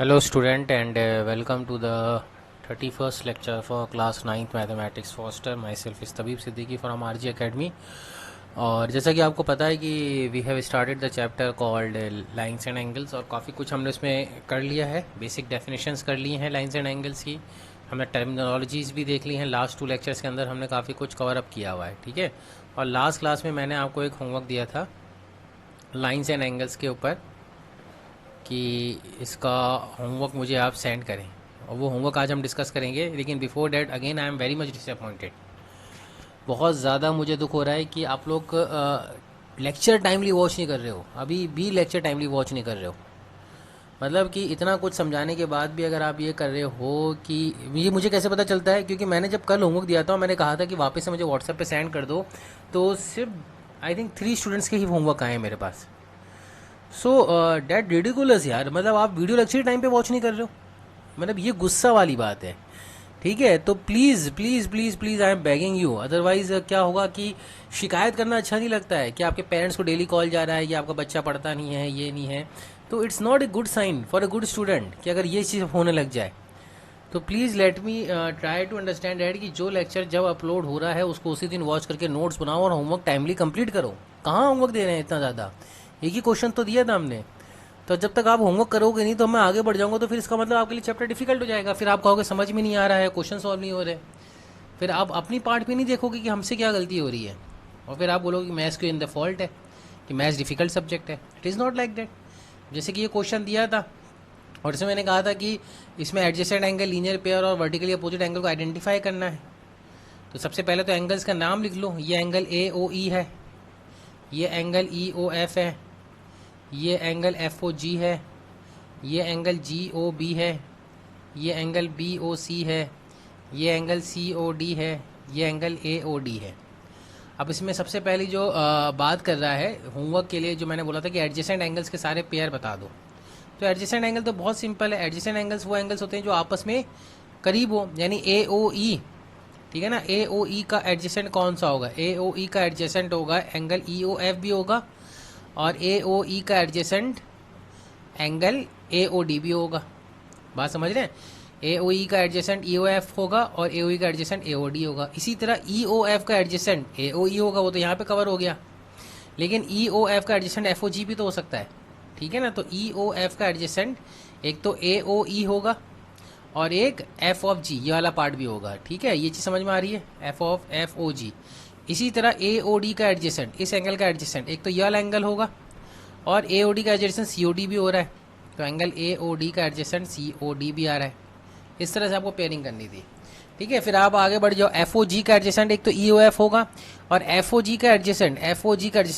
Hello student and welcome to the 31st lecture for class 9th mathematics foster myself is तबीब Siddiqui from RG Academy। और जैसा कि आपको पता है कि we have started the chapter called lines and angles और काफ़ी कुछ हमने उसमें कर लिया है। बेसिक डेफिनेशंस कर ली हैं लाइंस एंड एंगल्स की, हमने टर्मिनोलॉजीज़ भी देख ली हैं। लास्ट 2 लेक्चर्स के अंदर हमने काफ़ी कुछ कवर अप किया हुआ है, ठीक है। और लास्ट क्लास में मैंने आपको एक होमवर्क दिया था लाइंस एंड एंगल्स के ऊपर कि इसका होमवर्क मुझे आप सेंड करें, और वो होमवर्क आज हम डिस्कस करेंगे। लेकिन before that again I am very much disappointed. बहुत ज़्यादा मुझे दुख हो रहा है कि आप लोग लेक्चर टाइमली वॉच नहीं कर रहे हो, अभी भी लेक्चर टाइमली वॉच नहीं कर रहे हो। मतलब कि इतना कुछ समझाने के बाद भी अगर आप ये कर रहे हो कि ये मुझे कैसे पता चलता है, क्योंकि मैंने जब कल होमवर्क दिया था मैंने कहा था कि वापस से मुझे व्हाट्सएप पे सेंड कर दो, तो सिर्फ आई थिंक 3 स्टूडेंट्स के ही होमवर्क आए हैं मेरे पास। सो डैट रिडिकुलस यार, मतलब आप वीडियो लेक्चर टाइम पे वॉच नहीं कर रहे हो, मतलब ये गुस्सा वाली बात है, ठीक है। तो please please please please I am begging you, otherwise क्या होगा कि शिकायत करना अच्छा नहीं लगता है कि आपके पेरेंट्स को डेली कॉल जा रहा है कि आपका बच्चा पढ़ता नहीं है, ये नहीं है। तो it's not a good sign for a good student कि अगर ये चीज़ होने लग जाए। तो please let me try to understand that कि जो लेक्चर जब अपलोड हो रहा है उसको उसी दिन वॉच करके नोट्स बनाओ और होमवर्क टाइमली कंप्लीट करो। कहाँ होमवर्क दे रहे हैं इतना ज़्यादा, एक ही क्वेश्चन तो दिया था हमने। तो जब तक आप होमवर्क करोगे नहीं तो मैं आगे बढ़ जाऊंगा, तो फिर इसका मतलब आपके लिए चैप्टर डिफिकल्ट हो जाएगा। फिर आप कहोगे समझ में नहीं आ रहा है, क्वेश्चन सॉल्व नहीं हो रहे। फिर आप अपनी पार्ट पे नहीं देखोगे कि हमसे क्या गलती हो रही है, और फिर आप बोलोगे कि मैथ्स क्यों इन द फॉल्ट है, कि मैथ्स डिफिकल्ट सब्जेक्ट है। It is not like that. जैसे कि ये क्वेश्चन दिया था और इसमें मैंने कहा था कि इसमें एडजेसेंट एंगल, लीनियर पेयर और वर्टिकली अपोजिट एंगल को आइडेंटिफाई करना है। तो सबसे पहले तो एंगल्स का नाम लिख लो। ये एंगल ए ओ ई है, ये एंगल ई ओ एफ है, ये एंगल एफ ओ जी है, ये एंगल जी ओ बी है, ये एंगल बी ओ सी है, ये एंगल सी ओ डी है, ये एंगल ए ओ डी है। अब इसमें सबसे पहली जो बात कर रहा है होमवर्क के लिए, जो मैंने बोला था कि एडजेसेंट एंगल्स के सारे पेयर बता दो। तो एडजेसेंट एंगल तो बहुत सिंपल है। एडजेसेंट एंगल्स वो एंगल्स होते हैं जो आपस में करीब हो, यानी ए ओ ई, ठीक है ना। ए ओ ई का एडजेसेंट कौन सा होगा? ए ओ ई का एडजेसेंट होगा एंगल ई ओ एफ भी होगा, और ए ओ ई का adjacent angle A O D भी होगा। बात समझ रहे हैं? ए ओ ई का एडजेसेंट ई ओ एफ होगा और ए ओ ई का एडजेसेंट ए ओ डी होगा। इसी तरह ई ओ एफ का एडजेसेंट ए ओ ई होगा, वो तो यहाँ पे कवर हो गया। लेकिन ई ओ एफ का एडजेसेंट एफ ओ जी भी तो हो सकता है, ठीक है ना। तो ई ओ एफ का एडजेसेंट एक तो ए ओ ई होगा और एक एफ ऑफ जी, ये वाला पार्ट भी होगा, ठीक है। ये चीज़ समझ में आ रही है, एफ ऑफ एफ ओ जी। इसी तरह ए ओ डी का एडजेसेंट, इस एंगल का एडजेसेंट एक तो ये वाला एंगल होगा, और ए ओ डी का एडजेसेंट सी ओ डी भी हो रहा है। तो एंगल ए ओ डी का एडजेसेंट सी ओ डी भी आ रहा है। इस तरह से आपको पेयरिंग करनी थी, ठीक है। फिर आप आगे बढ़ जाओ। एफ ओ जी का एडजेसेंट एक तो ई ओ एफ होगा, और एफ ओ जी का एडजेसेंट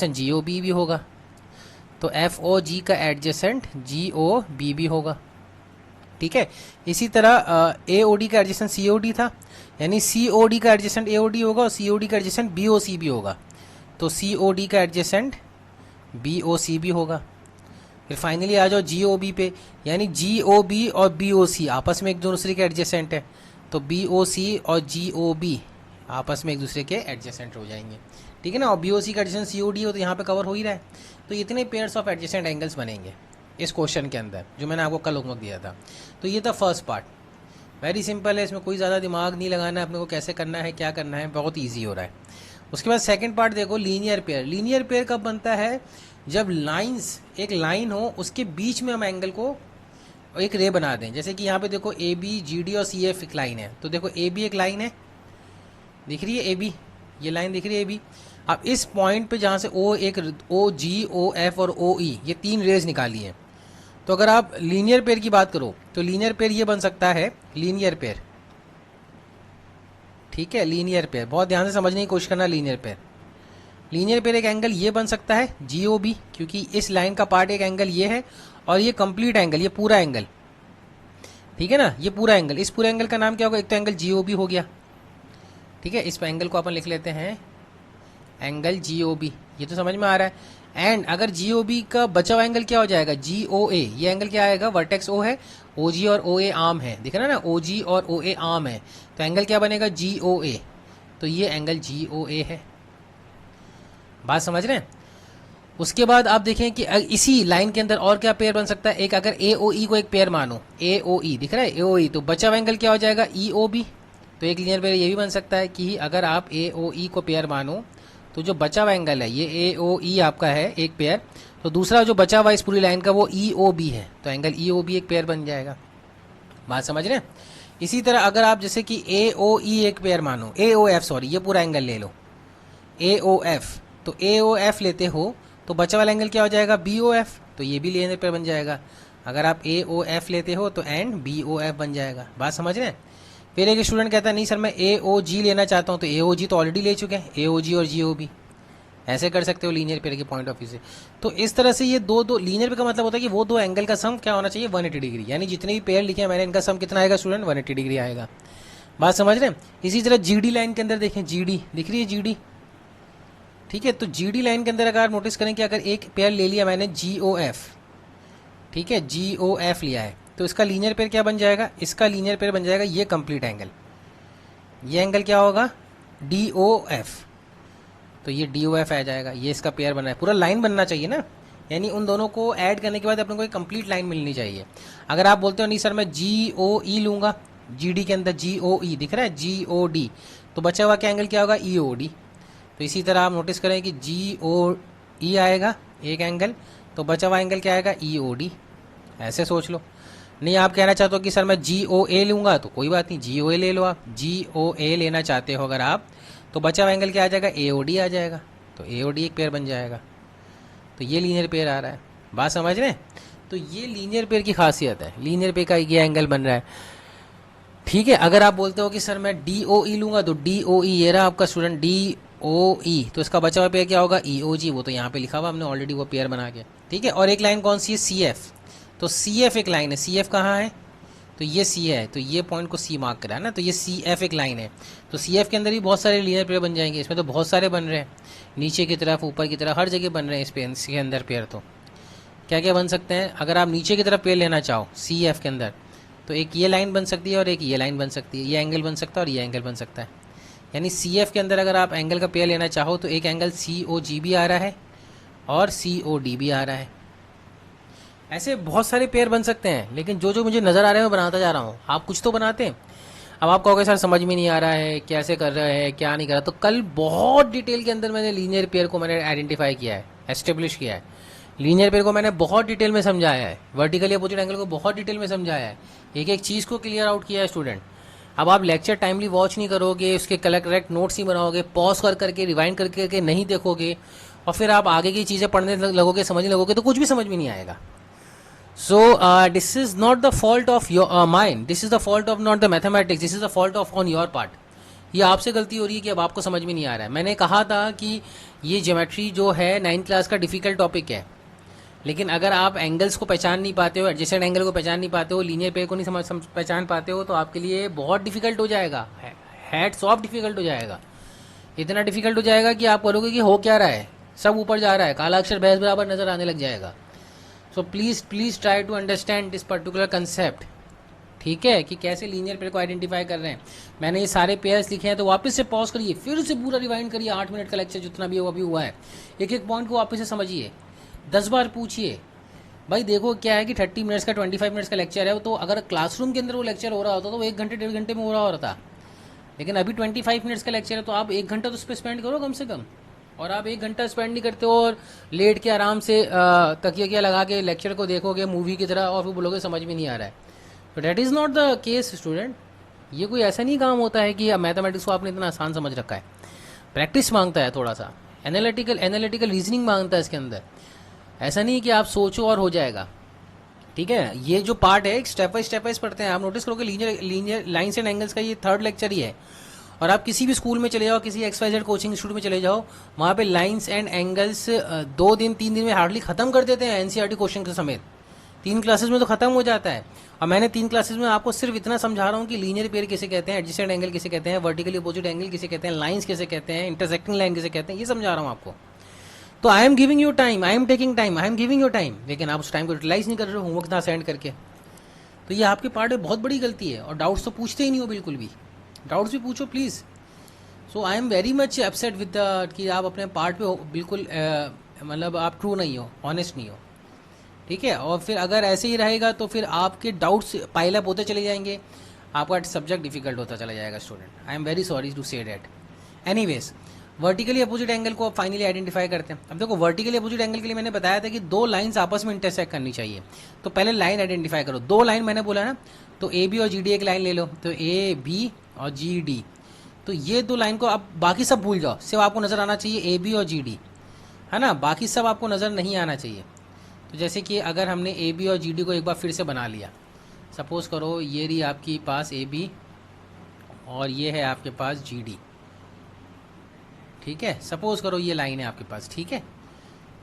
जी ओ बी भी होगा। तो एफ ओ जी का एडजेसेंट जी ओ बी भी होगा, ठीक है। इसी तरह ए ओ डी का एडजेसेंट सी ओ डी था, यानी सी ओ डी का एडजेसेंट ए ओ डी होगा और सी ओ डी का एडजेसेंट बी ओ सी भी होगा। तो सी ओ डी का एडजेसेंट बी ओ सी भी होगा। फिर फाइनली आ जाओ जी ओ बी पे, यानी जी ओ बी और बी ओ सी आपस में एक दूसरे के एडजेसेंट है। तो बी ओ सी और जी ओ बी आपस में एक दूसरे के एडजेसेंट हो जाएंगे, ठीक है ना। और बी ओ सी का एडजेसेंट सी ओ डी हो तो यहाँ पे कवर हो ही रहा है। तो इतने पेयर्स ऑफ एडजेसेंट एंगल्स बनेंगे इस क्वेश्चन के अंदर, जो मैंने आपको कल होमवर्क दिया था। तो ये था फर्स्ट पार्ट, वेरी सिंपल है, इसमें कोई ज़्यादा दिमाग नहीं लगाना है अपने को, कैसे करना है क्या करना है, बहुत ईजी हो रहा है। उसके बाद सेकंड पार्ट देखो, लीनियर पेयर। लीनियर पेयर कब बनता है? जब लाइंस, एक लाइन हो उसके बीच में हम एंगल को एक रे बना दें। जैसे कि यहाँ पे देखो ए बी जी डी और सी एफ एक लाइन है। तो देखो ए बी एक लाइन है, दिख रही है ए बी, ये लाइन दिख रही है ए बी। अब इस पॉइंट पे जहाँ से ओ, एक ओ जी ओ एफ और ओ ई, ये 3 रेज निकाली हैं। तो अगर आप लीनियर पेयर की बात करो तो लीनियर पेयर ये बन सकता है, लीनियर पेयर, ठीक है। लीनियर पेयर बहुत ध्यान से समझने की कोशिश करना। लीनियर पेयर, लीनियर पेयर एक एंगल ये बन सकता है जी ओ बी, क्योंकि इस लाइन का पार्ट एक एंगल ये है, और ये कंप्लीट एंगल, ये पूरा एंगल, ठीक है ना। ये पूरा एंगल, इस पूरे एंगल का नाम क्या होगा? एक तो एंगल जी ओ बी हो गया, ठीक है। इस एंगल को अपन लिख लेते हैं एंगल जी ओ बी, ये तो समझ में आ रहा है। एंड अगर जी ओ बी का बचा हुआ एंगल क्या हो जाएगा? जी ओ ए, ये एंगल क्या आएगा? वर्टेक्स ओ है, ओ जी और ओ ए आर्म है, दिख रहा है ना, ओ जी और ओ ए आर्म है। तो एंगल क्या बनेगा? जी ओ ए। तो ये एंगल जी ओ ए है। बात समझ रहे हैं? उसके बाद आप देखें कि इसी लाइन के अंदर और क्या पेयर बन सकता है, एक अगर ए ओ ई को एक पेयर मानो, ए ओ ई दिख रहा है, ए ओ ई, तो बचा हुआ एंगल क्या हो जाएगा, ई ओ बी। तो एक लीनियर पेयर ये भी बन सकता है कि अगर आप ए ओ ई को पेयर मानो तो जो बचा हुआ एंगल है ये ए ओ ई आपका है एक पेयर, तो दूसरा जो बचा हुआ इस पूरी लाइन का वो ई ओ बी है, तो एंगल ई ओ बी एक पेयर बन जाएगा। बात समझ रहे हैं। इसी तरह अगर आप जैसे कि ए ओ ई एक पेयर मानो, ए ओ एफ सॉरी, ये पूरा एंगल ले लो ए ओ एफ, तो ए ओ एफ लेते हो तो बचा वाला एंगल क्या हो जाएगा, बी ओ एफ, तो ये भी लीनियर पेयर बन जाएगा। अगर आप ए ओ एफ लेते हो तो एंड बी ओ एफ बन जाएगा। बात समझ रहे हैं। फिर एक स्टूडेंट कहता है नहीं सर मैं ए ओ जी लेना चाहता हूँ, तो ए ओ जी तो ऑलरेडी ले चुके हैं, ए ओ जी और जी ओ बी, ऐसे कर सकते हो लीनियर पेयर के पॉइंट ऑफ व्यू से। तो इस तरह से ये दो लीनियर पेयर का मतलब होता है कि वो दो एंगल का सम क्या होना चाहिए, 180 डिग्री, यानी जितने भी पेयर लिखे हैं मैंने इनका सम कितना आएगा स्टूडेंट, 180 डिग्री आएगा। बात समझ रहे हैं। इसी तरह जी डी लाइन के अंदर देखें, जी डी दिख रही है, जी डी, ठीक है। तो जी डी लाइन के अंदर अगर आप नोटिस करें कि अगर एक पेयर ले लिया मैंने जी ओ एफ, ठीक है, जी ओ एफ लिया है, तो इसका लीनियर पेयर क्या बन जाएगा, इसका लीनियर पेयर बन जाएगा ये कंप्लीट एंगल, ये एंगल क्या होगा, डी ओ एफ, तो ये डी ओ एफ आ जाएगा, ये इसका पेयर बना है। पूरा लाइन बनना चाहिए ना, यानी उन दोनों को ऐड करने के बाद अपने को एक कंप्लीट लाइन मिलनी चाहिए। अगर आप बोलते हो नहीं सर मैं जी ओ ई लूँगा, जी डी के अंदर जी ओ ई दिख रहा है, जी ओ डी, तो बचा हुआ क्या एंगल क्या होगा, ई ओ डी। तो इसी तरह आप नोटिस करें कि जी ओ ई आएगा एक एंगल, तो बचा हुआ एंगल क्या आएगा, ई ओ डी। ऐसे सोच लो। नहीं आप कहना चाहते हो कि सर मैं जी ओ ए लूँगा, तो कोई बात नहीं, जी ओ ए ले लो। आप जी ओ ए लेना चाहते हो अगर आप, तो बचा हुआ एंगल क्या आ जाएगा, ए ओ डी आ जाएगा, तो ए ओ डी एक पेयर बन जाएगा। तो ये लीनियर पेयर आ रहा है। बात समझ रहे हैं। तो ये लीनियर पेयर की खासियत है, लीनियर पेयर का ये एंगल बन रहा है, ठीक है। अगर आप बोलते हो कि सर मैं डी ओ ई लूँगा, तो डी ओ ई ये रहा आपका स्टूडेंट, डी ओ ई, तो इसका बचा हुआ पेयर क्या होगा, ई ओ जी, वो तो यहाँ पे लिखा हुआ हमने ऑलरेडी वो पेयर बना के, ठीक है। और एक लाइन कौन सी है, सी एफ, तो सी एफ एक लाइन है, सी एफ कहाँ है, तो ये सी है, तो ये पॉइंट को सी मार्क करा है ना, तो ये सी एफ एक लाइन है। तो सी एफ के अंदर भी बहुत सारे लीनियर पेयर बन जाएंगे, इसमें तो बहुत सारे बन रहे हैं, नीचे की तरफ ऊपर की तरफ हर जगह बन रहे हैं इस पेयर इसके अंदर पेयर। तो क्या क्या बन सकते हैं, अगर आप नीचे की तरफ पेयर लेना चाहो सी एफ के अंदर, तो एक ये लाइन बन सकती है और एक ये लाइन बन सकती है, ये एंगल बन सकता है और ये एंगल बन सकता है। यानी सी एफ के अंदर अगर आप एंगल का पेयर लेना चाहो तो एक एंगल सी ओ जी भी आ रहा है और सी ओ डी भी आ रहा है। ऐसे बहुत सारे पेयर बन सकते हैं, लेकिन जो जो मुझे नज़र आ रहे हैं मैं बनाता जा रहा हूँ, आप कुछ तो बनाते हैं। अब आप कहोगे सर समझ में नहीं आ रहा है, कैसे कर रहे हैं, क्या नहीं कर रहा, तो कल बहुत डिटेल के अंदर मैंने लीनियर पेयर को मैंने आइडेंटिफाई किया है, एस्टेब्लिश किया है। लीनियर पेयर को मैंने बहुत डिटेल में समझाया है, वर्टिकली अपोजिट एंगल को बहुत डिटेल में समझाया है, एक एक चीज़ को क्लियर आउट किया है स्टूडेंट। अब आप लेक्चर टाइमली वॉच नहीं करोगे, उसके करेक्ट नोट्स नहीं बनाओगे, पॉज कर करके रिवाइंड करके नहीं देखोगे, और फिर आप आगे की चीज़ें पढ़ने लगोगे, समझने लगोगे, तो कुछ भी समझ में नहीं आएगा। So this is not the fault of your mind. This is the fault of not the mathematics. This is the fault of on your part. ये आपसे गलती हो रही है कि अब आपको समझ में नहीं आ रहा है। मैंने कहा था कि ये ज्योमेट्री जो है 9th क्लास का डिफिकल्ट टॉपिक है, लेकिन अगर आप एंगल्स को पहचान नहीं पाते हो, एडजेसेंट एंगल को पहचान नहीं पाते हो, लीनियर पेयर को नहीं पहचान पाते हो, तो आपके लिए बहुत डिफिकल्ट हो जाएगा, हैट्स ऑफ डिफिकल्ट हो जाएगा। इतना डिफिकल्ट हो जाएगा कि आप बोलोगे कि हो क्या रहा है, सब ऊपर जा रहा है, काला अक्षर भैंस बराबर नजर आने लग जाएगा। So please try to understand this particular concept, ठीक है, कि कैसे लीनियर पेयर को आइडेंटिफाई कर रहे हैं। मैंने ये सारे पेयर्स लिखे हैं, तो वापस से पॉज करिए, फिर से पूरा रिवाइंड करिए, 8 मिनट का लेक्चर जितना भी अभी हुआ है, एक एक पॉइंट को वापस से समझिए, 10 बार पूछिए। भाई देखो क्या है कि 30 मिनट्स का 25 मिनट्स का लेक्चर है, तो अगर क्लासरूम के अंदर वो लेक्चर हो रहा होता तो 1 घंटे 1.5 घंटे में हो रहा होता, लेकिन अभी 25 मिनट्स का लेक्चर है, तो आप 1 घंटा तो उस पर स्पेंड करो कम से कम। और आप 1 घंटा स्पेंड नहीं करते हो और लेट के आराम से तकिया लगा के लेक्चर को देखोगे मूवी की तरह, और फिर बोलोगे समझ में नहीं आ रहा है। तो that is not the case student. ये कोई ऐसा नहीं काम होता है कि मैथमेटिक्स को आपने इतना आसान समझ रखा है। प्रैक्टिस मांगता है, थोड़ा सा एनालिटिकल रीजनिंग मांगता है इसके अंदर। ऐसा नहीं कि आप सोचो और हो जाएगा, ठीक है। ये जो पार्ट है स्टेप बाय स्टेप पढ़ते हैं। आप नोटिस करोगे लीनियर लाइन्स एंड एंगल्स का ये 3rd लेक्चर ही है। और आप किसी भी स्कूल में चले जाओ, किसी XYZ कोचिंग इंस्टीट्यूट में चले जाओ, वहाँ पे लाइंस एंड एंगल्स 2 दिन 3 दिन में हार्डली ख़त्म कर देते हैं, NCERT क्वेश्चन के समेत। 3 क्लासेस में तो ख़त्म हो जाता है। और मैंने 3 क्लासेस में आपको सिर्फ इतना समझा रहा हूँ कि लीनियर पेयर किसे कहते हैं, एडजेसेंट एंगल किसे कहते हैं, वर्टिकली अपोजिट एंगल किसे कहते हैं, लाइन्स किसे कहते हैं, इंटरसेक्टिंग लाइन किसे कहते हैं, ये समझा रहा हूँ आपको। तो I am giving you time, I am taking time, I am giving you time, लेकिन आप उस टाइम को यूटिलाइज नहीं कर रहे हो होमवर्क ना सेंड करके। तो ये आपके पार्ट में बहुत बड़ी गलती है। और डाउट्स तो पूछते ही नहीं हो बिल्कुल भी, डाउट्स भी पूछो please. So I am very much upset with the कि आप अपने पार्ट पे बिल्कुल मतलब आप ट्रू नहीं हो, ऑनेस्ट नहीं हो, ठीक है। और फिर अगर ऐसे ही रहेगा तो फिर आपके डाउट्स पाइल अप होते चले जाएंगे, आपका सब्जेक्ट डिफिकल्ट होता चला जाएगा student. I am very sorry to say that. Anyways, vertically opposite angle को फाइनली आइडेंटिफाई करते हैं। अब देखो वर्टिकली अपोजिट एंगल के लिए मैंने बताया था कि दो लाइंस आपस में इंटरसेक्ट करनी चाहिए, तो पहले लाइन आइडेंटिफाई करो। दो लाइन मैंने बोला ना, तो ए बी और जी डी एक लाइन ले लो, तो ए बी और जी डी, तो ये दो लाइन को अब बाकी सब भूल जाओ, सिर्फ आपको नज़र आना चाहिए ए बी और जी डी, है ना, बाकी सब आपको नज़र नहीं आना चाहिए। तो जैसे कि अगर हमने ए बी और जी डी को एक बार फिर से बना लिया, सपोज़ करो ये रही आपकी पास ए बी और ये है आपके पास जी डी, ठीक है। सपोज़ करो ये लाइन है आपके पास, ठीक है,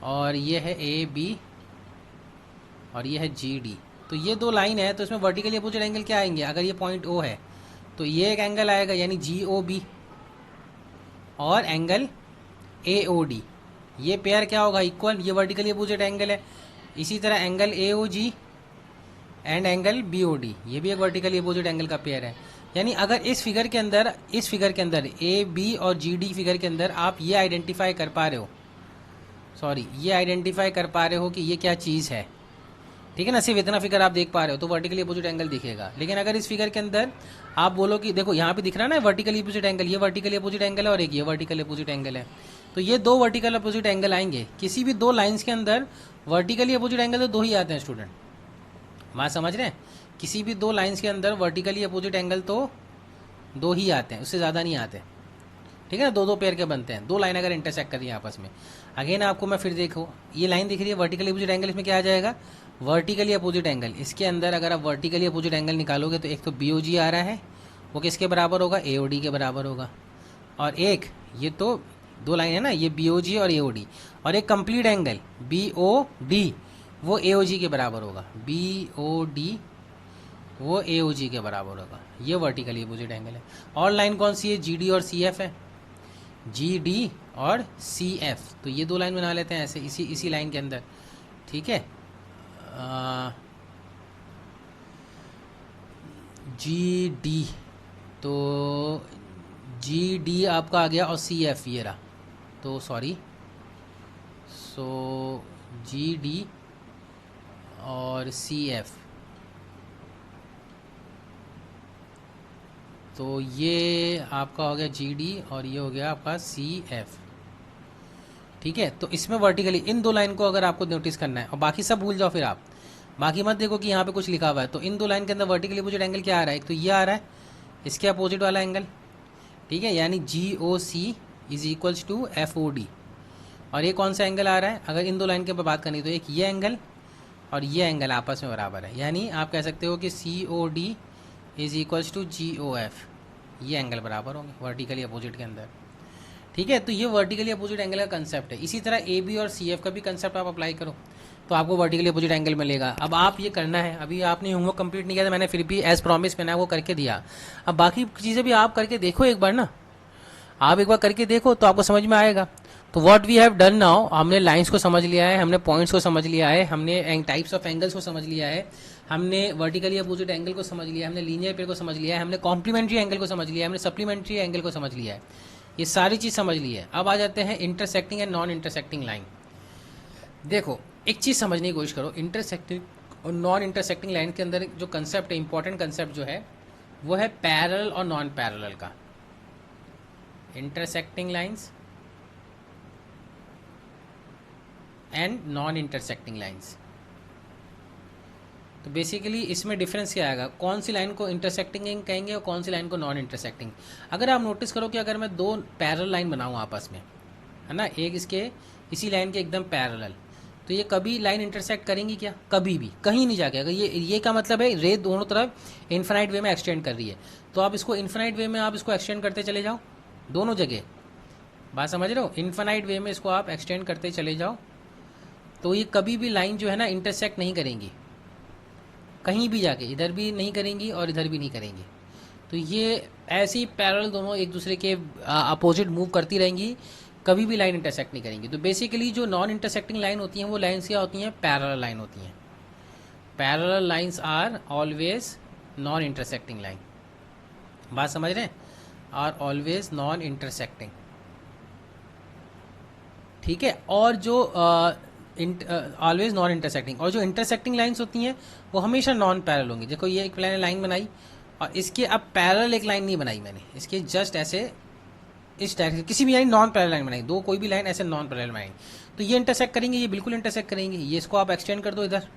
और ये है ए बी और ये है जी डी, तो ये दो लाइन है, तो इसमें वर्टिकली अपोजिट एंगल क्या आएंगे? अगर ये पॉइंट ओ है तो ये एक एंगल आएगा यानी जी ओ बी, और एंगल ए ओ डी, ये पेयर क्या होगा? इक्वल, ये वर्टिकली अपोजिट एंगल है। इसी तरह angle A O G and angle B O D, ये भी एक वर्टिकली अपोजिट एंगल का पेयर है। यानी अगर इस फिगर के अंदर ए बी और जी डी फिगर के अंदर आप ये आइडेंटिफाई कर पा रहे हो, ये आइडेंटिफाई कर पा रहे हो कि ये क्या चीज़ है, ठीक है ना, सिर्फ इतना फिगर आप देख पा रहे हो तो वर्टिकली अपोजिट एंगल दिखेगा। लेकिन अगर इस फिगर के अंदर आप बोलो कि देखो यहाँ पे दिख रहा है ना वर्टिकली अपोजिट एंगल, ये वर्टिकली अपोजिट एंगल है और एक ये वर्टिकली अपोजिट एंगल है, तो ये दो वर्टिकल अपोजिट एंगल आएंगे। किसी भी दो लाइंस के अंदर वर्टिकली अपोजिट एंगल तो दो ही आते हैं स्टूडेंट, बात समझ रहे हैं? किसी भी दो लाइंस के अंदर वर्टिकली अपोजिट एंगल तो दो ही आते हैं, उससे ज़्यादा नहीं आते, ठीक है ना, दो दो पेयर के बनते हैं। दो लाइन अगर इंटरसेक्ट कर रही है आपस में, अगेन आपको मैं फिर देखो ये लाइन दिख रही है वर्टिकली अपोजिट एंगल, इसमें क्या आ जाएगा? Vertically opposite angle. इसके अंदर अगर आप वर्टिकली अपोजिट एंगल निकालोगे तो एक तो बी ओ जी आ रहा है, वो किसके बराबर होगा? ए ओ डी के बराबर होगा, और एक ये तो दो लाइन है ना, ये बी ओ जी और ए ओ डी, और एक complete angle B O D, वो ए ओ जी के बराबर होगा, बी ओ डी वो ए ओ जी के बराबर होगा। ये वर्टिकली अपोजिट एंगल है। और लाइन कौन सी है? जी डी और सी एफ है, जी डी और सी एफ, तो ये दो लाइन बना लेते हैं ऐसे इसी लाइन के अंदर, ठीक है। जी डी, तो जी डी आपका आ गया और सी एफ ये रहा, तो सॉरी, सो जी डी और सी एफ, तो ये आपका हो गया जी डी और ये हो गया आपका सी एफ, ठीक है। तो इसमें वर्टिकली इन दो लाइन को अगर आपको नोटिस करना है, और बाकी सब भूल जाओ, फिर आप बाकी मत देखो कि यहाँ पे कुछ लिखा हुआ है। तो इन दो लाइन के अंदर वर्टिकली अपोजिट एंगल क्या आ रहा है? एक तो ये आ रहा है, इसके अपोजिट वाला एंगल, ठीक है, यानी G O C is equals to F O D. और ये कौन सा एंगल आ रहा है? अगर इन दो लाइन के ऊपर बात करनी तो एक ये एंगल और ये एंगल आपस में बराबर है, यानी आप कह सकते हो कि C O D is equals to G O F, ये एंगल बराबर होंगे वर्टिकली अपोजिट के अंदर, ठीक है। तो ये वर्टिकली अपोजिट एंगल का कंसेप्ट है। इसी तरह ए बी और सी एफ का भी कंसेप्ट आप अप्लाई करो तो आपको वर्टिकली अपोजिट एंगल मिलेगा। अब आप ये करना है, अभी आपने होमवर्क कंप्लीट नहीं किया था, मैंने फिर भी एज प्रॉमिस मैंने आपको करके दिया। अब बाकी चीज़ें भी आप करके देखो एक बार ना, आप एक बार करके देखो तो आपको समझ में आएगा। तो what we have done now, हमने लाइंस को समझ लिया है, हमने पॉइंट्स को समझ लिया है, हमने टाइप्स ऑफ एंगल्स को समझ लिया है, हमने वर्टिकली अपोजिट एंगल को समझ लिया है, हमने लीनियर पेयर को समझ लिया है, हमने कॉम्प्लीमेंट्री एंगल को समझ लिया है, हमने सप्लीमेंट्री एंगल को समझ लिया है, ये सारी चीज़ समझ ली है। अब आ जाते हैं intersecting and non intersecting line. देखो एक चीज़ समझने की कोशिश करो, इंटरसेक्टिंग और नॉन इंटरसेक्टिंग लाइन के अंदर जो कंसेप्ट है, इंपॉर्टेंट कंसेप्ट जो है वो है पैरेलल और नॉन पैरेलल का। Intersecting lines and non intersecting lines, तो बेसिकली इसमें डिफरेंस क्या आएगा? कौन सी लाइन को इंटरसेक्टिंग कहेंगे और कौन सी लाइन को नॉन इंटरसेक्टिंग। अगर आप नोटिस करो कि अगर मैं दो पैरेलल लाइन बनाऊँ आपस में, है ना, एक इसके इसी लाइन के एकदम पैरेलल, तो ये कभी लाइन इंटरसेक्ट करेंगी क्या? कभी भी, कहीं नहीं जाके। अगर ये का मतलब है रे दोनों तरफ इन्फिनाइट वे में एक्सटेंड कर रही है, तो आप इसको इन्फिनाइट वे में आप इसको एक्सटेंड करते चले जाओ दोनों जगह, बात समझ रहे हो? इन्फिनाइट वे में इसको आप एक्सटेंड करते चले जाओ, तो ये कभी भी लाइन जो है ना इंटरसेक्ट नहीं करेंगी कहीं भी जाके, इधर भी नहीं करेंगी और इधर भी नहीं करेंगी। तो ये ऐसे ही पैरेलल दोनों एक दूसरे के अपोजिट मूव करती रहेंगी, कभी भी लाइन इंटरसेक्ट नहीं करेंगी। तो बेसिकली जो नॉन इंटरसेक्टिंग लाइन होती हैं वो लाइन्स क्या होती हैं? पैरेलल लाइन होती हैं। Parallel lines are always non intersecting line, बात समझ रहे हैं? Are always non intersecting. ठीक है। और जो ऑलवेज नॉन इंटरसेक्टिंग, और जो इंटरसेक्टिंग लाइंस होती हैं वो हमेशा नॉन पैरेलल होंगी। देखो ये एक मैंने लाइन बनाई और इसके अब पैरेलल एक लाइन नहीं बनाई मैंने, इसके जस्ट ऐसे इस डायरेक्शन किसी भी लाइन नॉन पैरेलल लाइन बनाई, दो कोई भी लाइन ऐसे नॉन पैरेलल बनाई, तो ये इंटरसेक्ट करेंगे, ये बिल्कुल इंटरसेक्ट करेंगे। ये इसको आप एक्सटेंड कर दो इधर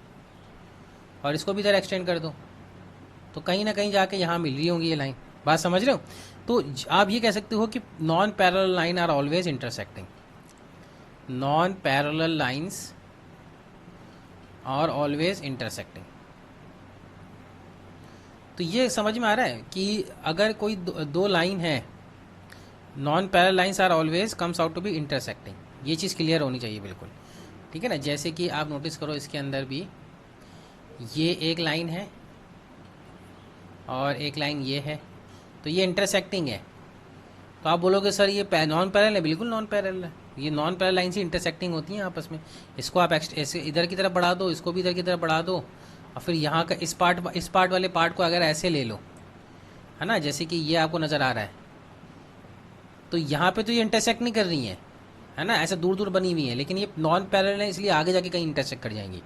और इसको भी इधर एक्सटेंड कर दो, तो कहीं ना कहीं जाके यहाँ मिल रही होंगी ये लाइन। बात समझ रहे हो? तो आप ये कह सकते हो कि non parallel line are always intersecting, non parallel lines are always intersecting. तो ये समझ में आ रहा है कि अगर कोई दो लाइन है, non parallel lines are always comes out to be intersecting. ये चीज़ क्लियर होनी चाहिए बिल्कुल, ठीक है ना। जैसे कि आप नोटिस करो इसके अंदर भी ये एक लाइन है और एक लाइन ये है, तो ये इंटरसेक्टिंग है। तो आप बोलोगे सर ये नॉन पैरेलल है, बिल्कुल नॉन पैरेलल है। ये नॉन पैरेलल लाइन से इंटरसेक्टिंग होती हैं आपस में। इसको आप ऐसे इधर की तरफ बढ़ा दो, इसको भी इधर की तरफ बढ़ा दो, और फिर यहाँ का इस पार्ट वाले पार्ट को अगर ऐसे ले लो, है ना, जैसे कि ये आपको नज़र आ रहा है, तो यहाँ पे तो ये इंटरसेक्ट नहीं कर रही है ना, ऐसे दूर दूर बनी हुई है, लेकिन ये नॉन पैरेलल है इसलिए आगे जाके कहीं इंटरसेक्ट कर जाएंगी।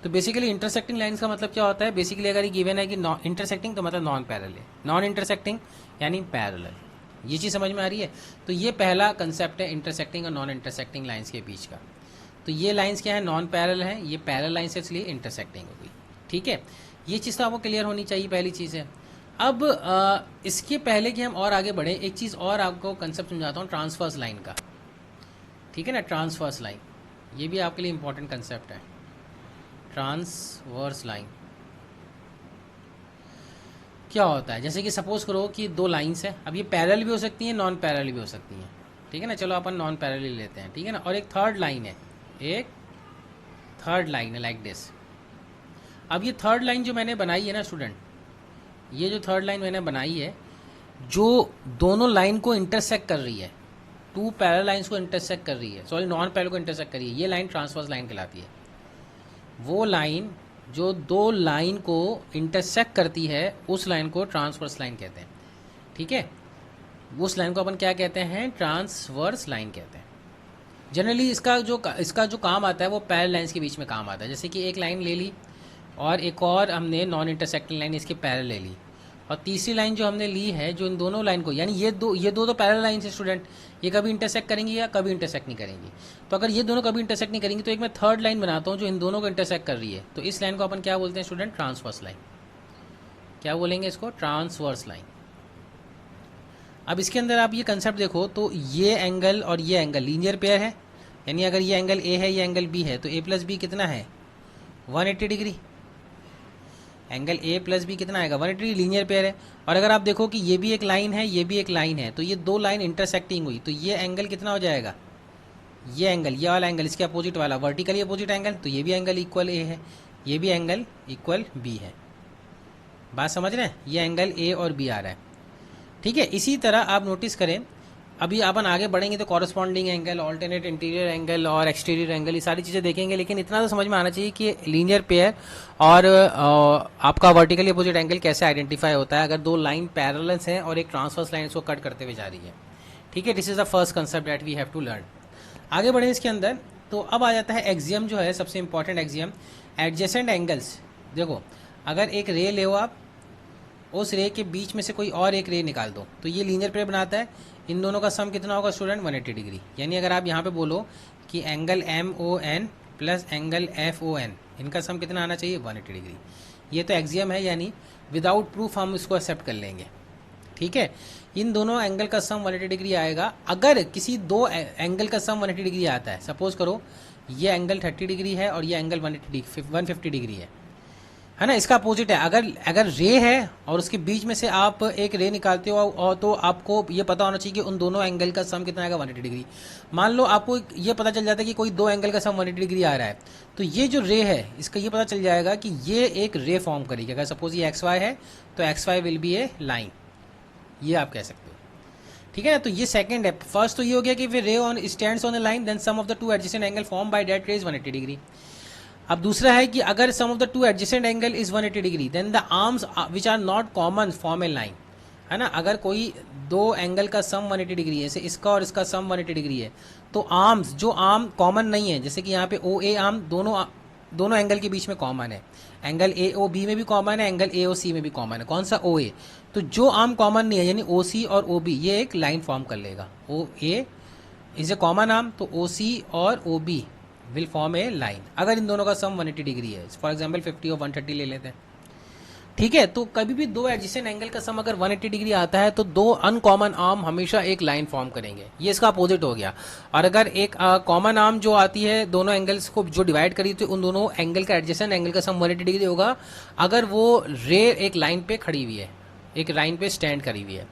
तो बेसिकली इंटरसेक्टिंग लाइंस का मतलब क्या होता है? बेसिकली अगर ये गिवन है कि इंटरसेक्टिंग तो मतलब नॉन पैरेलल है, नॉन इंटरसेक्टिंग यानी पैरेलल। ये चीज़ समझ में आ रही है? तो ये पहला कंसेप्ट है इंटरसेक्टिंग और नॉन इंटरसेक्टिंग लाइंस के बीच का। तो ये लाइंस क्या है? नॉन पैरेलल है, ये पैरेलल लाइंस है इसलिए इंटरसेक्टिंग हो गई, ठीक है। ये चीज़ तो आपको क्लियर होनी चाहिए, पहली चीज़ है। अब इसके पहले कि हम और आगे बढ़ें, एक चीज़ और आपको कंसेप्ट समझाता हूँ ट्रांसवर्स लाइन का, ठीक है ना। ट्रांसवर्स लाइन ये भी आपके लिए इंपॉर्टेंट कंसेप्ट है। ट्रांसवर्स लाइन क्या होता है? जैसे कि सपोज करो कि दो लाइंस है, अब ये पैरेलल भी हो सकती हैं, नॉन पैरेलल भी हो सकती हैं, ठीक है ना। चलो अपन नॉन पैरेलल लेते हैं, ठीक है ना। और एक थर्ड लाइन है, एक थर्ड लाइन है लाइक दिस। अब ये थर्ड लाइन जो मैंने बनाई है ना स्टूडेंट, ये जो थर्ड लाइन मैंने बनाई है जो दोनों लाइन को इंटरसेक्ट कर रही है, टू पैरेलल लाइंस को इंटरसेक्ट कर रही है, सॉरी नॉन पैरेलल को इंटरसेक्ट कर रही है, ये लाइन ट्रांसवर्स लाइन कहलाती है। वो लाइन जो दो लाइन को इंटरसेक्ट करती है उस लाइन को ट्रांसवर्स लाइन कहते हैं, ठीक है। उस लाइन को अपन क्या कहते हैं? ट्रांसवर्स लाइन कहते हैं। जनरली इसका जो काम आता है वो पैरेलल लाइंस के बीच में काम आता है। जैसे कि एक लाइन ले ली और एक और हमने नॉन इंटरसेक्टिंग लाइन इसके पैरेलल ले ली, और तीसरी लाइन जो हमने ली है जो इन दोनों लाइन को, यानी ये दो तो पैरेलल लाइन है स्टूडेंट, ये कभी इंटरसेक्ट करेंगी या कभी इंटरसेक्ट नहीं करेंगी। तो अगर ये दोनों कभी इंटरसेक्ट नहीं करेंगी तो एक मैं थर्ड लाइन बनाता हूँ जो इन दोनों को इंटरसेक्ट कर रही है, तो इस लाइन को अपन क्या बोलते हैं स्टूडेंट? Transverse line. क्या बोलेंगे इसको? Transverse line. अब इसके अंदर आप ये कंसेप्ट देखो, तो ये एंगल और ये एंगल लीनियर पेयर है, यानी अगर ये एंगल ए है ये एंगल बी है तो ए प्लस बी कितना है? 180 degree. Angle A plus B कितना आएगा? 180 लीनियर पेयर है। और अगर आप देखो कि ये भी एक लाइन है ये भी एक लाइन है, तो ये दो लाइन इंटरसेक्टिंग हुई, तो ये एंगल कितना हो जाएगा? ये एंगल, ये वाला एंगल इसके अपोजिट वाला वर्टिकली अपोजिट एंगल, तो ये भी एंगल इक्वल ए है, ये भी एंगल इक्वल बी है। बात समझ रहे हैं? ये एंगल ए और बी आ रहा है, ठीक है। इसी तरह आप नोटिस करें, अभी अपन आगे बढ़ेंगे तो corresponding angle, alternate interior angle और एक्सटीरियर एंगल, ये सारी चीज़ें देखेंगे, लेकिन इतना तो समझ में आना चाहिए कि लीनियर पेयर और आपका वर्टिकली अपोजिट एंगल कैसे आइडेंटिफाई होता है अगर दो लाइन पैरेलल्स हैं और एक ट्रांसवर्स लाइन इसको कट करते हुए जा रही है, ठीक है। This is the first concept that we have to learn. आगे बढ़े इसके अंदर, तो अब आ जाता है एक्सियम जो है सबसे इंपॉर्टेंट एक्सियम, एडजेसेंट एंगल्स। देखो अगर एक रे ले आप, उस रे के बीच में से कोई और एक रे निकाल दो, तो ये लीनियर पेयर बनाता है। इन दोनों का सम कितना होगा स्टूडेंट? 180 डिग्री। यानी अगर आप यहाँ पे बोलो कि angle MON plus angle FON, इनका सम कितना आना चाहिए? 180 डिग्री। ये तो एक्सियम है, यानी विदाउट प्रूफ हम इसको एक्सेप्ट कर लेंगे, ठीक है। इन दोनों एंगल का सम 180 डिग्री आएगा। अगर किसी दो एंगल का सम 180 डिग्री आता है, सपोज करो ये एंगल 30 डिग्री है और ये एंगल 150 डिग्री है ना, इसका अपोजिट है। अगर रे है और उसके बीच में से आप एक रे निकालते हो और तो आपको ये पता होना चाहिए कि उन दोनों एंगल का सम कितना आएगा? 180 डिग्री। मान लो आपको ये पता चल जाता है कि कोई दो एंगल का सम 180 डिग्री आ रहा है, तो ये जो रे है इसका ये पता चल जाएगा कि ये एक रे फॉर्म करेगी। अगर सपोज ये XY है तो XY will be A line, ये आप कह सकते हो, ठीक है ना। तो ये सेकंड है। फर्स्ट तो ये हो गया कि ray on stands on a line, then sum of the two adjacent angle form by that ray is 180 degree. अब दूसरा है कि अगर sum of the two adjacent angle is 180 degree, then the arms which are not common form a line, है ना। अगर कोई दो एंगल का सम 180 डिग्री है, जैसे इसका और इसका सम 180 डिग्री है, तो आर्म्स जो आर्म कॉमन नहीं है, जैसे कि यहाँ पे ओ ए आर्म दोनों एंगल के बीच में कॉमन है, एंगल ए ओ बी में भी कॉमन है, एंगल ए ओ सी में भी कॉमन है, कौन सा ओ ए। तो जो आर्म कॉमन नहीं है यानी ओ सी और ओ बी ये एक लाइन फॉर्म कर लेगा, O A is a common arm, तो ओ सी और O B will form a line अगर इन दोनों का सम 180 डिग्री है। फॉर एग्जाम्पल 50 और 130 ले लेते हैं, ठीक है। तो कभी भी दो एडजेसेंट एंगल का सम अगर 180 डिग्री आता है तो दो अनकॉमन आर्म हमेशा एक लाइन फॉर्म करेंगे, ये इसका अपोजिट हो गया। और अगर एक कॉमन आर्म जो आती है दोनों एंगल्स को जो डिवाइड करी तो उन दोनों एंगल का एडजेसेंट एंगल का सम 180 डिग्री होगा अगर वो रे एक लाइन पे खड़ी हुई है, एक लाइन पे स्टैंड करी हुई है।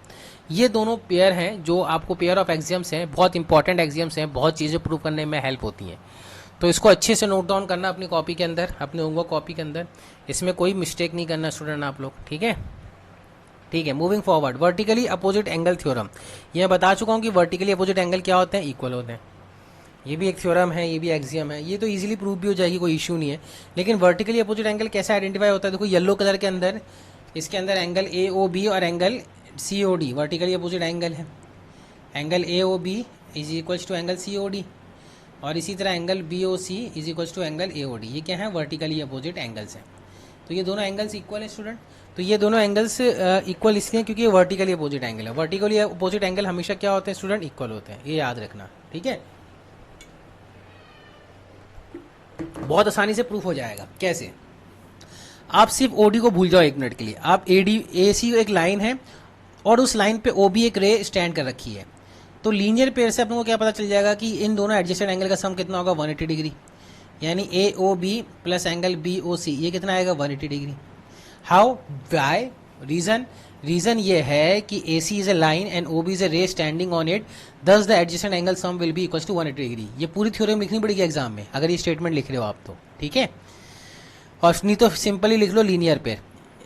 ये दोनों पेयर हैं जो आपको पेयर ऑफ एक्सियम्स हैं, बहुत इंपॉर्टेंट एक्सियम्स हैं, बहुत चीज़ें प्रूव करने में हेल्प होती हैं। तो इसको अच्छे से नोट डाउन करना अपनी कॉपी के अंदर, अपने होमवर्क कॉपी के अंदर, इसमें कोई मिस्टेक नहीं करना स्टूडेंट आप लोग, ठीक है। ठीक है, moving forward, vertically opposite angle theorem. ये मैं बता चुका हूँ कि वर्टिकली अपोजिट एंगल क्या होते हैं, इक्वल होते हैं। ये भी एक थ्योरम है, ये भी एक्सियम है, ये तो इजीली प्रूव भी हो जाएगी, कोई इशू नहीं है। लेकिन वर्टिकली अपोजिट एंगल कैसे आइडेंटिफाई होता है, देखो येलो कलर के अंदर इसके अंदर एंगल ए ओ बी और angle C O D vertically opposite angle है। Angle A O B is equals to angle C O D, और इसी तरह angle B O C is equals to angle A O D. ये क्या है, vertically opposite angles हैं। तो ये दोनों एंगल्स इक्वल है स्टूडेंट। तो ये दोनों एंगल्स इक्वल इसलिए क्योंकि ये वर्टिकली अपोजिट एंगल है। वर्टिकली अपोजिट एंगल हमेशा क्या होते हैं स्टूडेंट, इक्वल होते हैं, ये याद रखना, ठीक है। बहुत आसानी से प्रूफ हो जाएगा। कैसे, आप सिर्फ ओडी को भूल जाओ एक मिनट के लिए। आप एडी ए सी एक लाइन है और उस लाइन पे ओ बी एक रे स्टैंड कर रखी है, तो लीनियर पेयर से अपने को क्या पता चल जाएगा कि इन दोनों एडजेसेंट एंगल का सम कितना होगा, 180 डिग्री। यानी A O B plus angle B O C ये कितना आएगा, 180 डिग्री। हाउ, वाई, रीजन ये है कि A C is a line and O B is a ray standing on it, thus the adjacent angle sum will be equal to 180 degree. ये पूरी theorem लिखनी पड़ेगी एग्जाम में अगर ये स्टेटमेंट लिख रहे हो आप तो, ठीक है। और नहीं तो सिंपली लिख लो लीनियर पेयर,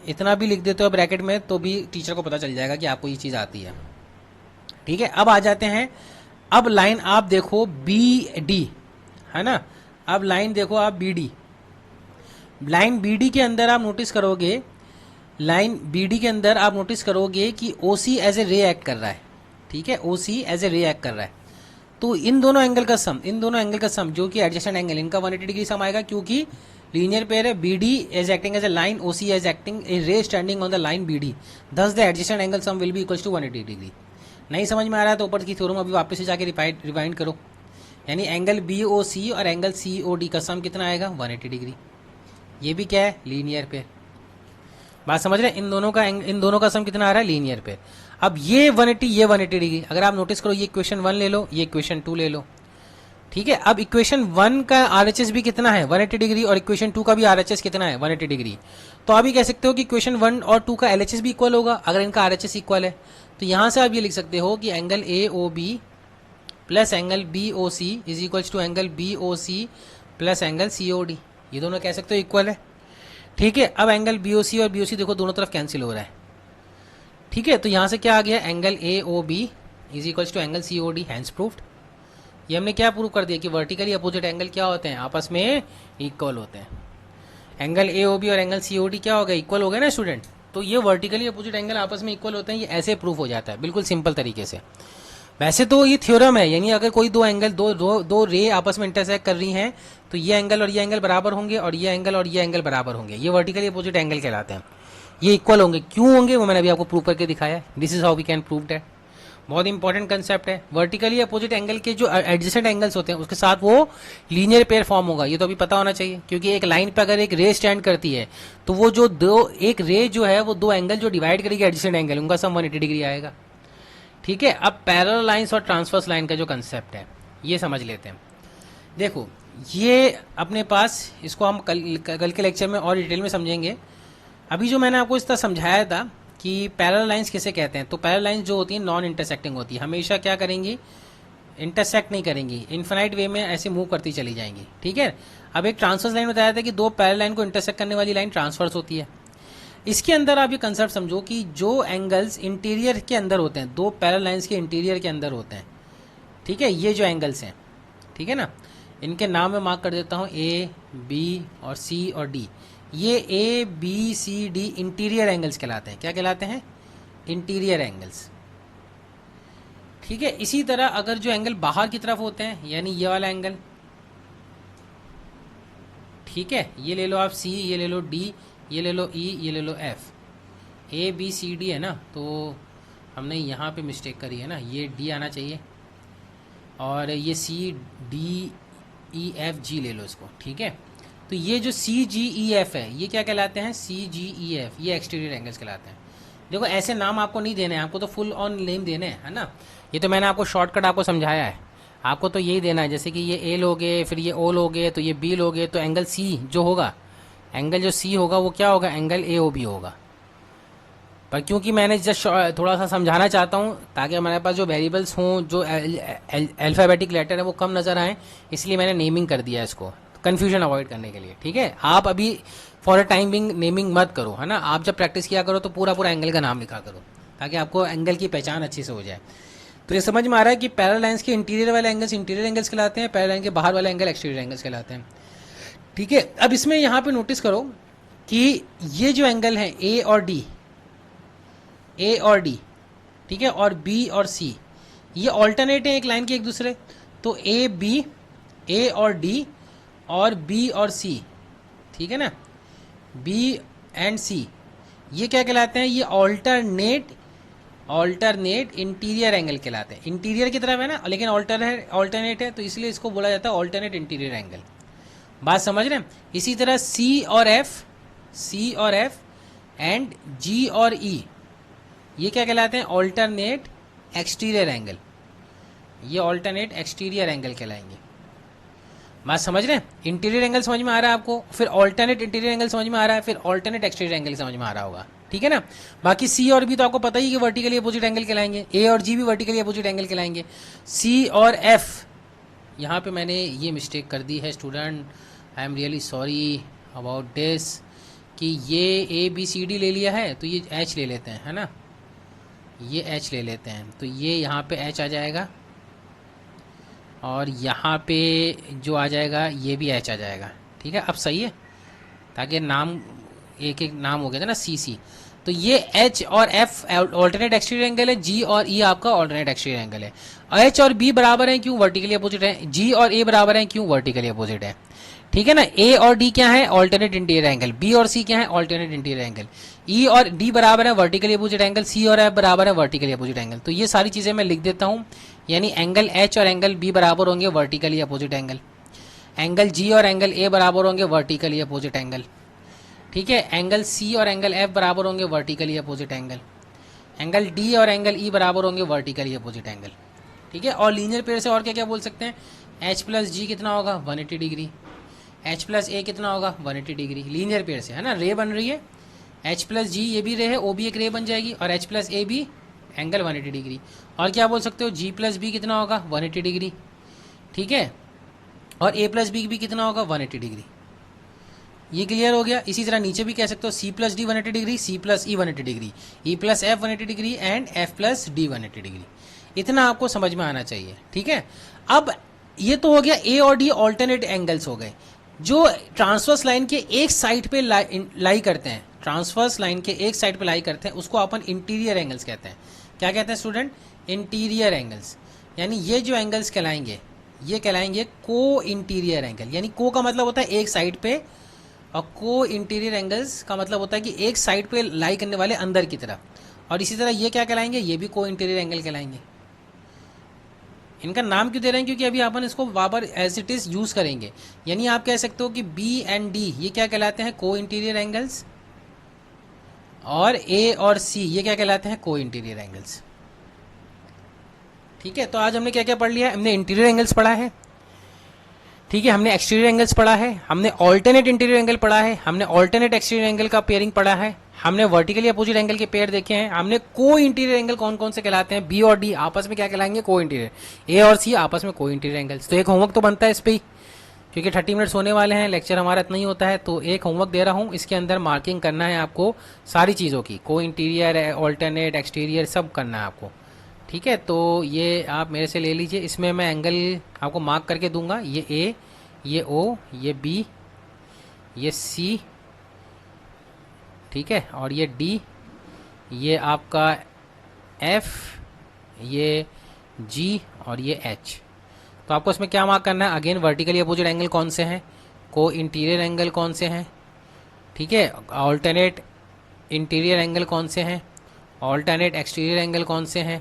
इतना भी लिख देते हो ब्रैकेट में तो भी टीचर को पता चल जाएगा कि आपको ये चीज़ आती है, ठीक है। अब आ जाते हैं, अब लाइन आप देखो बी डी है ना, अब लाइन देखो आप B D. Line B D के अंदर आप नोटिस करोगे, लाइन बी डी के अंदर आप नोटिस करोगे कि ओ सी एज ए रे एक्ट कर रहा है, ठीक है, ओ सी एज ए रे एक्ट कर रहा है। तो इन दोनों एंगल का सम जो कि एडजेसेंट एंगल, इनका 180 डिग्री सम आएगा क्योंकि लीनियर पेयर है। B D is acting as a line, O C is acting a ray standing on the line B D, thus the adjacent angle sum will be equal to 180 degree. नहीं समझ में आ रहा है तो ऊपर की theorem अभी वापस से जाके रिवाइंड करो। यानी एंगल बी ओ सी और एंगल सी ओ डी का सम कितना आएगा, 180 डिग्री। ये भी क्या है, लीनियर पेयर। बात समझ रहे हैं, इन दोनों का सम कितना आ रहा है, लीनियर पेयर। अब ये 180 ये 180 डिग्री, अगर आप नोटिस करो ये इक्वेशन 1 ले लो, ये इक्वेशन 2 ले लो, ठीक है। अब इक्वेशन 1 का आरएचएस भी कितना है, 180 डिग्री, और इक्वेशन 2 का भी आरएचएस कितना है, 180 डिग्री। तो आप ये कह सकते हो कि इक्वेशन 1 और 2 का एलएचएस भी इक्वल होगा अगर इनका आरएचएस इक्वल है। तो यहां से आप ये लिख सकते हो कि angle A O B plus angle B O C is equals to angle B O C plus angle C O D, ये दोनों कह सकते हो इक्वल है, ठीक है। अब एंगल बी ओ सी और बी ओ सी देखो दोनों तरफ कैंसिल हो रहा है, ठीक है। तो यहां से क्या आ गया, angle A O B is equals to angle C O D, hence proved. ये हमने क्या प्रूव कर दिया कि वर्टिकली अपोजिट एंगल क्या होते हैं, आपस में इक्वल होते हैं। एंगल ए ओ बी और एंगल सी ओ डी क्या हो गए, इक्वल हो गए ना स्टूडेंट। तो ये वर्टिकली अपोजिट एंगल आपस में इक्वल होते हैं, ये ऐसे प्रूफ हो जाता है बिल्कुल सिंपल तरीके से। वैसे तो ये थ्योरम है, यानी अगर कोई दो एंगल दो रे आपस में इंटरसेक्ट कर रही हैं तो ये एंगल और ये एंगल बराबर होंगे और ये एंगल और ये एंगल बराबर होंगे, ये वर्टिकली अपोजिट एंगल कहलाते हैं। ये इक्वल होंगे, क्यों होंगे वो मैंने अभी आपको प्रूव करके दिखाया है। This is how we can prove that. बहुत इंपॉर्टेंट कंसेप्ट है। वर्टिकली अपोजिट एंगल के जो एडजेसेंट एंगल्स होते हैं उसके साथ वो लीनियर पेयर फॉर्म होगा, ये तो अभी पता होना चाहिए। क्योंकि एक लाइन पे अगर एक रे स्टैंड करती है तो वो जो एक रे जो है वो दो एंगल जो डिवाइड करेगी एडजेसेंट एंगल, उनका सम 180 डिग्री आएगा, ठीक है। अब पैरेलल लाइंस और ट्रांसवर्स लाइन का जो कंसेप्ट है ये समझ लेते हैं। देखो ये अपने पास, इसको हम कल के लेक्चर में और डिटेल में समझेंगे। अभी जो मैंने आपको इस तरह समझाया था कि पैरेलल लाइंस किसे कहते हैं, तो पैरेलल लाइंस जो होती हैं नॉन इंटरसेक्टिंग होती है, हमेशा क्या करेंगी, इंटरसेक्ट नहीं करेंगी, इन्फिनाइट वे में ऐसे मूव करती चली जाएंगी, ठीक है। अब एक ट्रांसवर्स लाइन बताया था कि दो पैरेलल लाइन को इंटरसेक्ट करने वाली लाइन ट्रांसवर्स होती है। इसके अंदर आप ये कंसेप्ट समझो कि जो एंगल्स इंटीरियर के अंदर होते हैं, दो पैरेलल लाइंस के इंटीरियर के अंदर होते हैं, ठीक है, ये जो एंगल्स हैं, ठीक है ना, इनके नाम मैं मार्क कर देता हूँ, ए बी और सी और डी। ये A B C D interior angles कहलाते हैं। क्या कहलाते हैं, इंटीरियर एंगल्स, ठीक है, इसी तरह अगर जो एंगल बाहर की तरफ होते हैं, यानी ये वाला एंगल, ठीक है, ये ले लो आप सी, ये ले लो डी, ये ले लो ई, ये ले लो F, A B C D है ना, तो हमने यहाँ पे मिस्टेक करी है ना, ये डी आना चाहिए और ये C D E F G ले लो इसको, ठीक है। तो ये जो सी जी ई एफ है ये क्या कहलाते हैं, सी जी ई एफ, ये एक्सटीरियर एंगल्स कहलाते हैं। देखो ऐसे नाम आपको नहीं देने हैं, आपको तो फुल ऑन नेम देने हैं, है ना। ये तो मैंने आपको शॉर्टकट आपको समझाया है, आपको तो यही देना है। जैसे कि ये ए लोगे, फिर ये ओ लोगे, तो ये बी लोगे, तो एंगल सी जो होगा, एंगल जो सी होगा वो क्या होगा, एंगल ए ओ बी होगा। पर क्योंकि मैंने जस्ट थोड़ा सा समझाना चाहता हूँ ताकि हमारे पास जो वेरिएबल्स हों, जो अल्फ़ाबेटिक लेटर है वो कम नज़र आएँ, इसलिए मैंने नेमिंग कर दिया इसको, कन्फ्यूजन अवॉइड करने के लिए, ठीक है। आप अभी for a time being naming मत करो, है ना। आप जब प्रैक्टिस किया करो तो पूरा पूरा एंगल का नाम लिखा करो ताकि आपको एंगल की पहचान अच्छी से हो जाए। तो ये समझ में आ रहा है कि पैरेलल लाइंस के इंटीरियर वाले एंगल्स इंटीरियर एंगल्स कहलाते हैं, पैरेलल लाइन के बाहर वाले एंगल एक्सटीरियर एंगल्स कहलाते हैं, ठीक है। अब इसमें यहाँ पे नोटिस करो कि ये जो एंगल है ए और डी, ए और डी, ठीक है, और बी और सी, ये ऑल्टरनेट है एक लाइन के एक दूसरे। तो ए बी, ए और डी और बी और सी, ठीक है ना, बी एंड सी, ये क्या कहलाते हैं, ये ऑल्टरनेट इंटीरियर एंगल कहलाते हैं। इंटीरियर की तरफ है ना, लेकिन ऑल्टरनेट है, तो इसलिए इसको बोला जाता है ऑल्टरनेट इंटीरियर एंगल। बात समझ रहे हैं। इसी तरह सी और एफ एंड जी और ई, ये क्या कहलाते हैं, ऑल्टरनेट एक्सटीरियर एंगल, ये ऑल्टरनेट एक्सटीरियर एंगल कहलाएंगे। बात समझ रहे हैं। इंटीरियर एंगल समझ में आ रहा है आपको, फिर ऑल्टरनेट इंटीरियर एंगल समझ में आ रहा है, फिर ऑल्टरनेट एक्सटीरियर एंगल समझ में आ रहा होगा, ठीक है ना। बाकी सी और बी तो आपको पता ही कि वर्टिकली अपोजिट एंगल कहलाएंगे, ए और जी भी वर्टिकली अपोजिट एंगल कहलाएंगे। सी और एफ, यहाँ पे मैंने ये मिस्टेक कर दी है student, I am really sorry about this, कि ये ए बी सी डी ले लिया है तो ये एच ले लेते हैं, है ना, ये एच ले लेते हैं, तो ये यहाँ पे एच आ जाएगा और यहाँ पे जो आ जाएगा ये भी एच आ जाएगा, ठीक है। अब सही है, ताकि नाम एक एक नाम हो गया था ना, सी सी, तो ये एच और एफ ऑल्टरनेट एक्सटीरियर एंगल है, जी और ई आपका ऑल्टरनेट एक्सटीरियर एंगल है। एच और बी बराबर हैं क्यों, वर्टिकली अपोजिट है, जी और ए बराबर हैं क्यों, वर्टिकली अपोजिट है, ठीक है ना। ए और डी क्या है, ऑल्टरनेट इंटीरियर एंगल, बी और सी क्या है, ऑल्टरनेट इंटीरियर एंगल, ई और डी बराबर है वर्टिकली अपोजिट एंगल, सी और एफ बराबर है वर्टिकली अपोजिट एंगल। तो ये सारी चीज़ें मैं लिख देता हूँ, यानी एंगल एच और एंगल बी बराबर होंगे vertically opposite angle, angle G और एंगल ए बराबर होंगे वर्टिकली अपोजिट एंगल, ठीक है। एंगल सी और एंगल एफ बराबर होंगे vertically opposite angle, angle D और एंगल ई बराबर होंगे वर्टिकली अपोजिट एंगल, ठीक है। और लीनियर पेयर से और क्या क्या बोल सकते हैं, एच प्लस जी कितना होगा 180 डिग्री, एच प्लस ए कितना होगा 180 डिग्री, लीनियर पेयर से, है ना। रे बन रही है, एच प्लस जी ये भी रे है, ओ भी एक रे बन जाएगी, और एच प्लस ए भी एंगल 180 डिग्री। और क्या बोल सकते हो, जी प्लस बी कितना होगा 180 डिग्री, ठीक है, और ए प्लस बी भी कितना होगा 180 डिग्री। ये क्लियर हो गया। इसी तरह नीचे भी कह सकते हो C plus D 180 degree, C plus E 180 degree, E plus F 180 degree and F plus D 180 degree. इतना आपको समझ में आना चाहिए, ठीक है। अब ये तो हो गया ए और डी ऑल्टरनेट एंगल्स हो गए जो ट्रांसवर्स लाइन के एक साइड पे लाई करते हैं, ट्रांसवर्स लाइन के एक साइड पे लाई करते हैं, उसको अपन इंटीरियर एंगल्स कहते हैं। क्या कहते हैं स्टूडेंट, इंटीरियर एंगल्स। यानी ये जो एंगल्स कहलाएंगे ये कहलाएंगे को इंटीरियर एंगल, यानी को का मतलब होता है एक साइड पे, और को इंटीरियर एंगल्स का मतलब होता है कि एक साइड पे लाई करने वाले अंदर की तरफ। और इसी तरह ये क्या कहलाएंगे, ये भी को इंटीरियर एंगल कहलाएंगे। इनका नाम क्यों दे रहे हैं, क्योंकि अभी अपन इसको वापर एज इट इज यूज करेंगे। यानी आप कह सकते हो कि बी एंड डी ये क्या कहलाते हैं, को इंटीरियर एंगल्स, और ए और सी ये क्या कहलाते हैं, को इंटीरियर एंगल्स, ठीक है। तो आज हमने क्या क्या पढ़ लिया है, हमने इंटीरियर एंगल्स पढ़ा है, ठीक है, हमने एक्सटीरियर एंगल्स पढ़ा है, हमने ऑल्टरनेट इंटीरियर एंगल पढ़ा है, हमने ऑल्टरनेट एक्सटीरियर एंगल का पेयरिंग पढ़ा है, हमने वर्टिकली अपोजिट एंगल के पेयर देखे हैं, हमने को इंटीरियर एंगल कौन कौन से कहलाते हैं, बी और डी आपस में क्या कहलाएंगे, को इंटीरियर, ए और सी आपस में को इंटीरियर एंगल्स। तो एक होमवर्क तो बनता है इस पर ही, क्योंकि 30 मिनट्स होने वाले हैं, लेक्चर हमारा इतना ही होता है, तो एक होमवर्क दे रहा हूँ, इसके अंदर मार्किंग करना है आपको सारी चीज़ों की, को इंटीरियर, ऑल्टरनेट, एक्सटीरियर सब करना है आपको, ठीक है। तो ये आप मेरे से ले लीजिए, इसमें मैं एंगल आपको मार्क करके दूंगा, ये ए, ये ओ, ये बी, ये सी, ठीक है, और ये डी, ये आपका एफ, ये जी और ये एच। तो आपको इसमें क्या मार्क करना है, अगेन वर्टिकली अपोजिट एंगल कौन से हैं, को इंटीरियर एंगल कौन से हैं, ठीक है, ऑल्टरनेट इंटीरियर एंगल कौन से हैं, ऑल्टरनेट एक्सटीरियर एंगल कौन से हैं,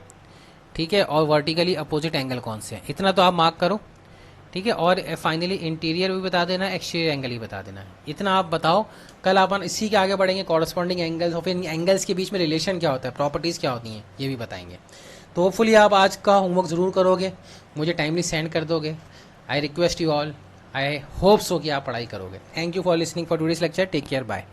ठीक है, और वर्टिकली अपोजिट एंगल कौन से हैं, इतना तो आप मार्क करो, ठीक है। और फाइनली इंटीरियर भी बता देना है, एक्सटीरियर एंगल ही बता देना है, इतना आप बताओ। कल अपन इसी के आगे बढ़ेंगे, कॉरस्पॉन्डिंग एंगल्स और फिर एंगल्स के बीच में रिलेशन क्या होता है, प्रॉपर्टीज़ क्या होती हैं, ये भी बताएंगे। तो होपफुली आप आज का होमवर्क ज़रूर करोगे, मुझे टाइमली सेंड कर दोगे। I request you all, I hope so कि आप पढ़ाई करोगे। Thank you for listening for today's lecture, take care, bye.